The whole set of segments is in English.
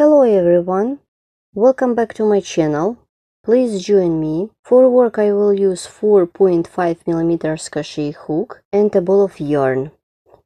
Hello everyone, welcome back to my channel. Please join me. For work I will use 4.5mm crochet hook and a ball of yarn.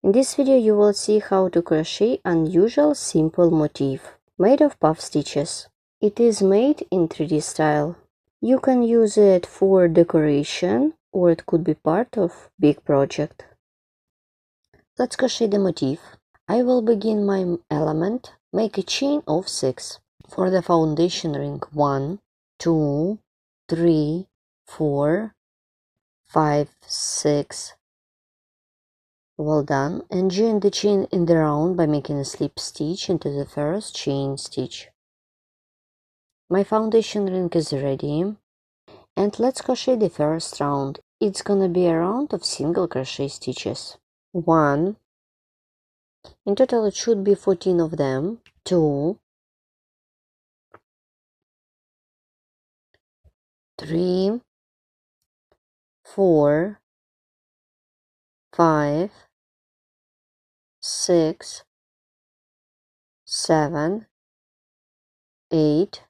In this video you will see how to crochet unusual simple motif made of puff stitches. It is made in 3D style. You can use it for decoration or it could be part of big project. Let's crochet the motif. I will begin my element. Make a chain of 6. For the foundation ring 1, 2, 3, 4, 5, 6. Well done. And join the chain in the round by making a slip stitch into the first chain stitch. My foundation ring is ready. And let's crochet the first round. It's gonna be a round of single crochet stitches. 1. In total it should be 14 of them. 2, 3, 4, 5, 6, 7, 8,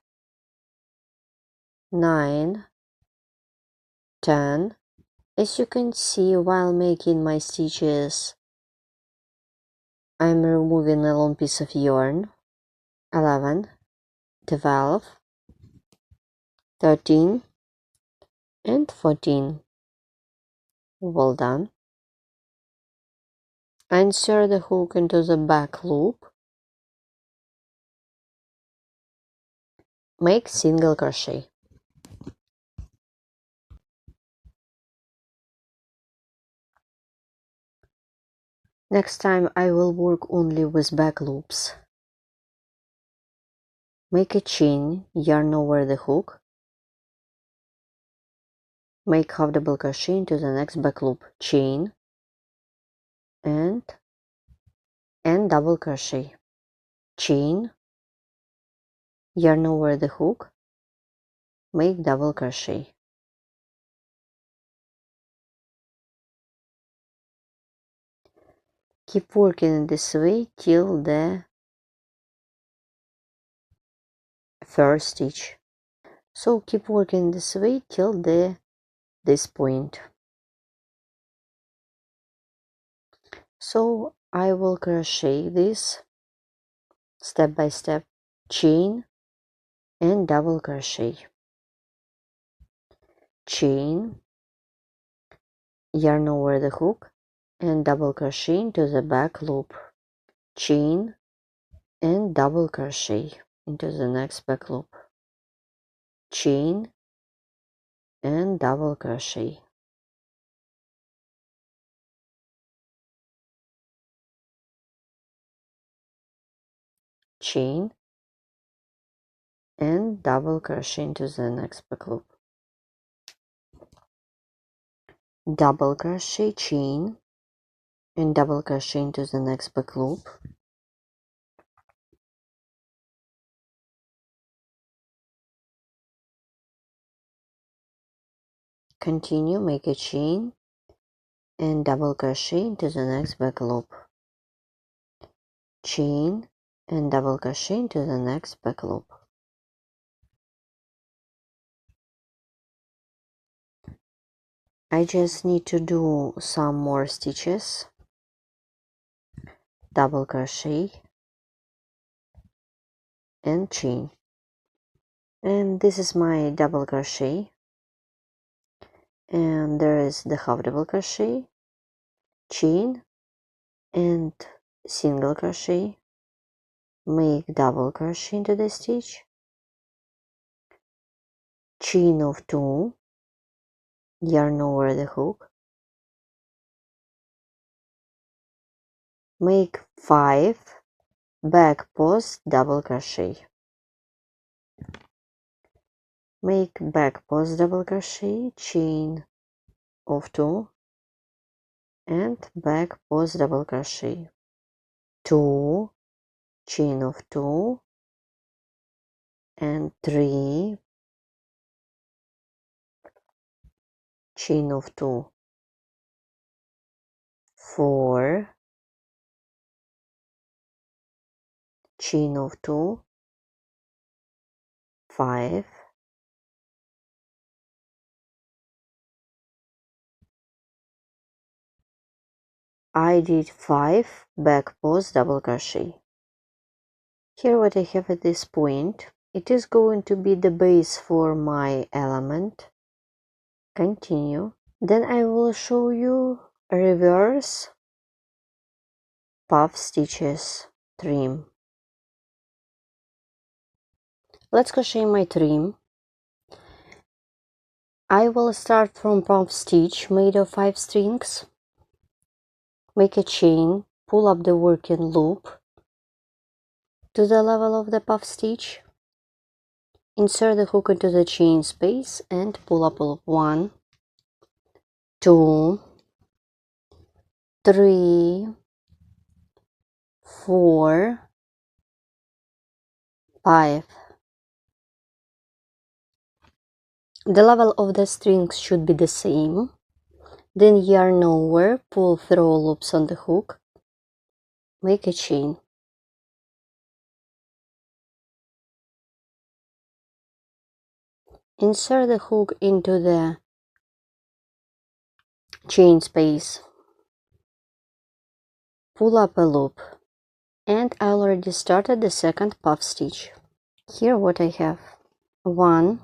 9, 10. As you can see, while making my stitches, I'm removing a long piece of yarn. 11, 12, 13, and 14. Well done. Insert the hook into the back loop. Make single crochet. Next time I will work only with back loops. Make a chain, yarn over the hook. Make half double crochet into the next back loop, chain, and double crochet, chain, yarn over the hook, make double crochet. Keep working in this way till the first stitch. So keep working this way till this point. So I will crochet this step by step, chain and double crochet, chain, yarn over the hook and double crochet into the back loop, chain and double crochet into the next back loop, chain and double crochet, chain and double crochet into the next back loop, double crochet, chain and double crochet into the next back loop, continue, make a chain and double crochet into the next back loop, chain and double crochet into the next back loop. I just need to do some more stitches, double crochet and chain, and this is my double crochet, and there is the half double crochet, chain and single crochet, make double crochet into the stitch, chain of 2, yarn over the hook, make 5 back post double crochet, make back post double crochet, chain of 2 and back post double crochet, 2, chain of 2 and 3, chain of 2, 4, chain of 2 5, I did 5 back post double crochet. Here what I have at this point, it is going to be the base for my element. Continue. Then I will show you reverse puff stitches trim. Let's crochet my trim. I will start from puff stitch made of 5 strings. Make a chain, pull up the working loop to the level of the puff stitch. Insert the hook into the chain space and pull up a loop. 1, 2, 3, 4, 5. The level of the strings should be the same. Then yarn over, pull through loops on the hook, make a chain. Insert the hook into the chain space, pull up a loop, and I already started the second puff stitch. Here what I have: 1,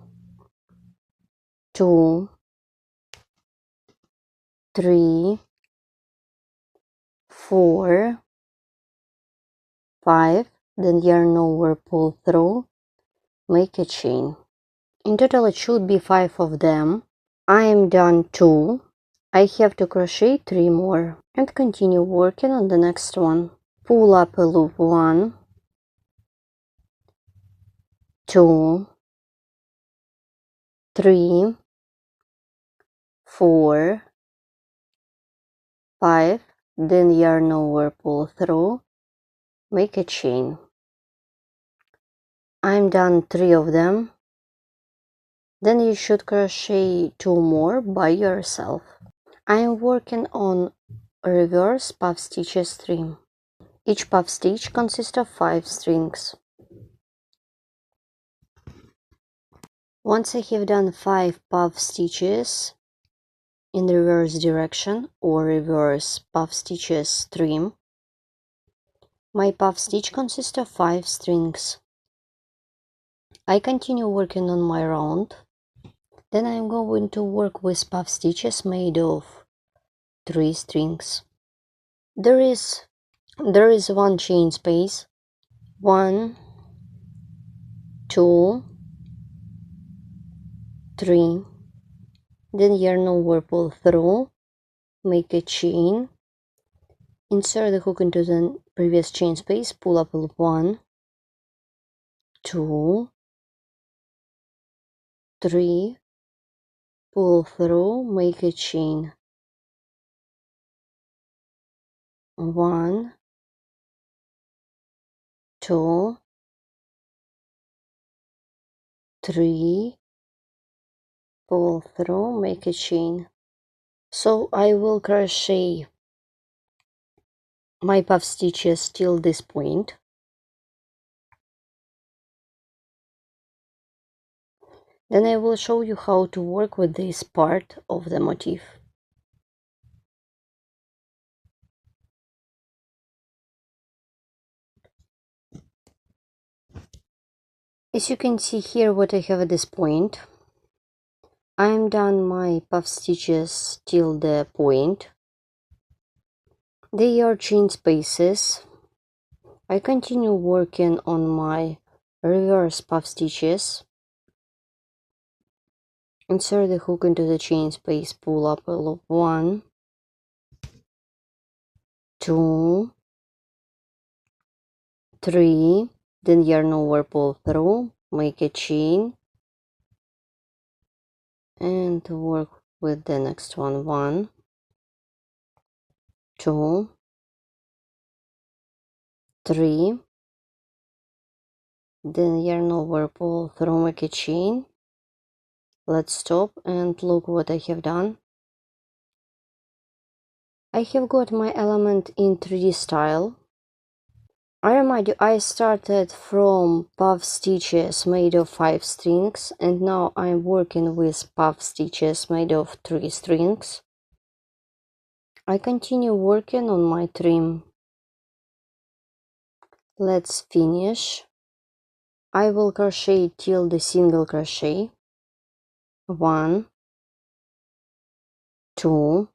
2, 3, 4, 5, then yarn over, pull through, make a chain. In total it should be 5 of them. I am done 2. I have to crochet 3 more and continue working on the next one. Pull up a loop. 1, 2, 3, 4, 5, then yarn over, pull through, make a chain. I'm done 3 of them. Then you should crochet 2 more by yourself. I am working on reverse puff stitches trim. Each puff stitch consists of 5 strings. Once I have done 5 puff stitches in the reverse direction or reverse puff stitches trim, my puff stitch consists of 5 strings. I continue working on my round. Then I'm going to work with puff stitches made of 3 strings. There is one chain space. 1, 2, 3. Then yarn over, pull through, make a chain, insert the hook into the previous chain space, pull up a loop. 1, 2, 3, pull through, make a chain. 1, 2, 3, pull through, make a chain. So I will crochet my puff stitches till this point. Then I will show you how to work with this part of the motif. As you can see here what I have at this point, I am done my puff stitches till the point. They are chain spaces. I continue working on my reverse puff stitches. Insert the hook into the chain space, pull up a loop. 1, 2, 3, then yarn over, pull through, make a chain, and work with the next one. 1, 2, 3, then yarn over, pull through, make a chain. Let's stop and look what I have done. I have got my element in 3D style. I remind you, I started from puff stitches made of 5 strings, and now I'm working with puff stitches made of 3 strings. I continue working on my trim. Let's finish. I will crochet till the single crochet. 1, 2,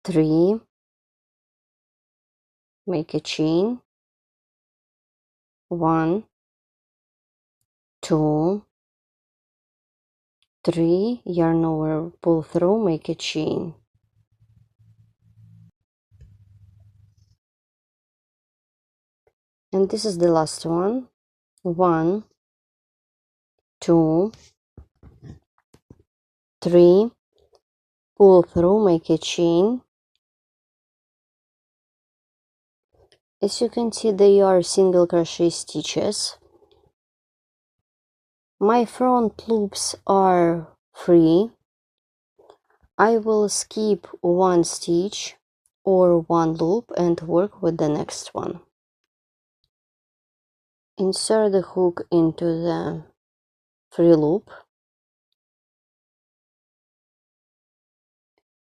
3, make a chain. 1, 2, 3, yarn over, pull through, make a chain. And this is the last one. 1, 2, 3, pull through, make a chain. As you can see, they are single crochet stitches. My front loops are free. I will skip one stitch or one loop and work with the next one. Insert the hook into the free loop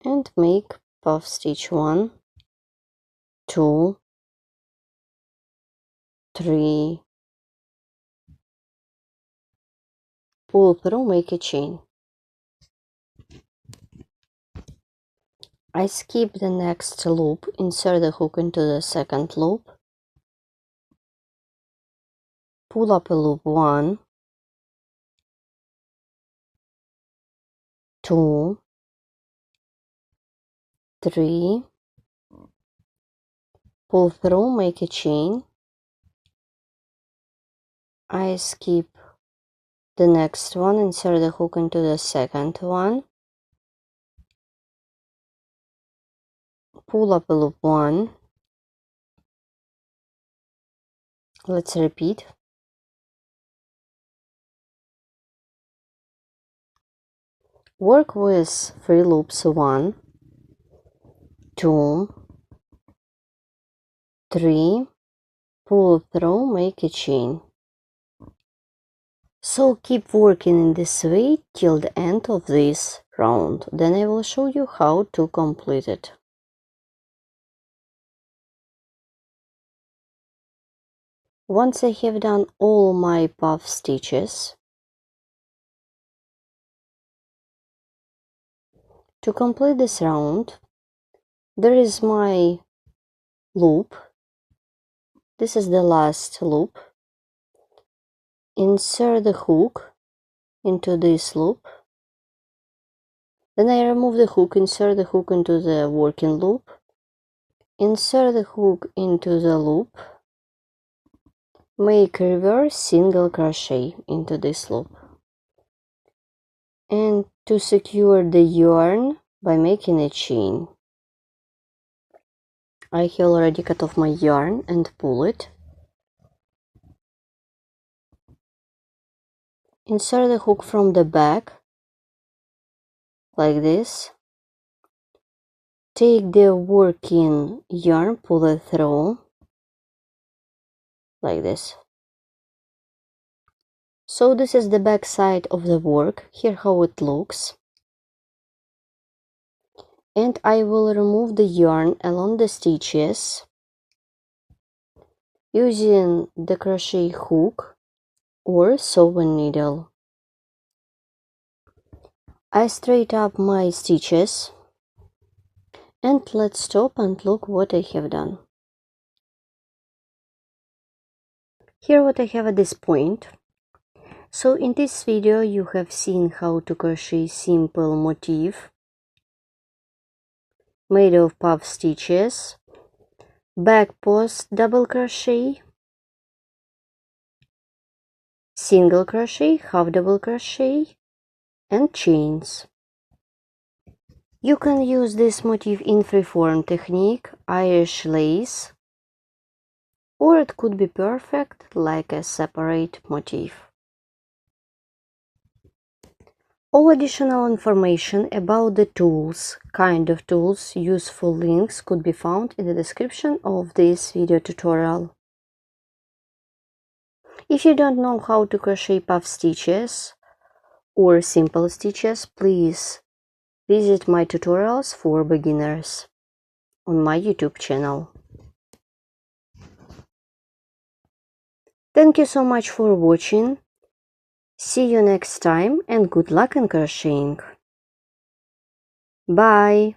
and make puff stitch 1, 2, 3, pull through, make a chain. I skip the next loop, insert the hook into the second loop, pull up a loop 1, 2, 3, pull through, make a chain. I skip the next one, insert the hook into the second one, pull up a loop 1. Let's repeat. Work with free loops 1, 2, 3, pull through, make a chain. So keep working in this way till the end of this round. Then I will show you how to complete it. Once I have done all my puff stitches, to complete this round, there is my loop. This is the last loop. Insert the hook into this loop. Then I remove the hook, insert the hook into the working loop. Insert the hook into the loop. Make reverse single crochet into this loop. And to secure the yarn by making a chain. I have already cut off my yarn and pull it. Insert the hook from the back, like this. Take the working yarn, pull it through, like this. So this is the back side of the work, here how it looks. And I will remove the yarn along the stitches using the crochet hook or sewing needle. I straighten up my stitches and let's stop and look what I have done. Here what I have at this point. So in this video you have seen how to crochet simple motif made of puff stitches, back post double crochet, single crochet, half double crochet, and chains. You can use this motif in freeform technique, Irish lace, or it could be perfect like a separate motif. All additional information about the tools, kind of tools, useful links could be found in the description of this video tutorial. If you don't know how to crochet puff stitches or simple stitches, please visit my tutorials for beginners on my YouTube channel. Thank you so much for watching. See you next time and good luck in crocheting. Bye!